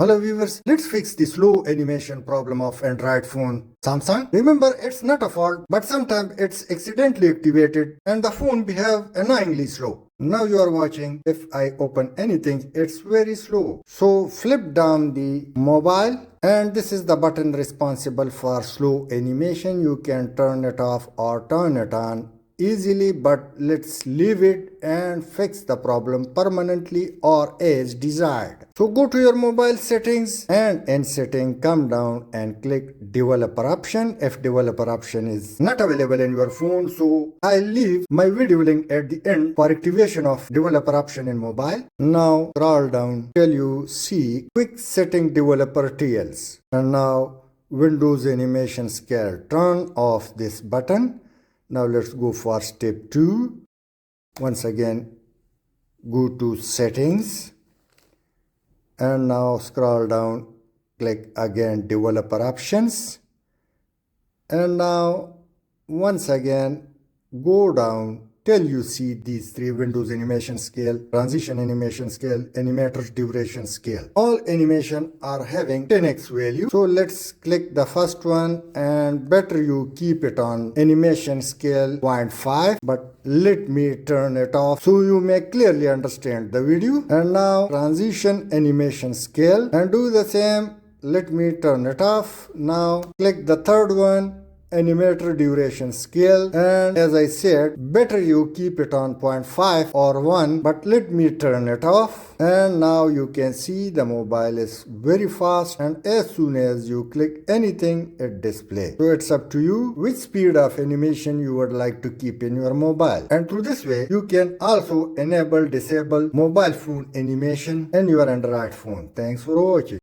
Hello viewers, let's fix the slow animation problem of Android phone Samsung. Remember, it's not a fault, but sometimes it's accidentally activated and the phone behave annoyingly slow. Now you are watching, if I open anything, it's very slow. So flip down the mobile and this is the button responsible for slow animation. You can turn it off or turn it on easily, but let's leave it and fix the problem permanently or as desired. So go to your mobile settings and in setting come down and click developer option. If developer option is not available in your phone, so I'll leave my video link at the end for activation of developer option in mobile. Now scroll down till you see quick setting developer TLs, and now Windows animation scale, turn off this button. Now let's go for step 2. Once again, go to settings and now scroll down, click again developer options, and now once again go down till you see these 3: Windows animation scale, transition animation scale, animator duration scale. All animation are having 10x value. So let's click the first one, and better you keep it on animation scale 0.5, but let me turn it off so you may clearly understand the video. And now transition animation scale and do the same. Let me turn it off. Now click the third one, animator duration scale, and as I said, better you keep it on 0.5 or 1, but let me turn it off. And now you can see the mobile is very fast, and as soon as you click anything it displays. So it's up to you which speed of animation you would like to keep in your mobile. And through this way you can also enable disable mobile phone animation in your Android phone. Thanks for watching.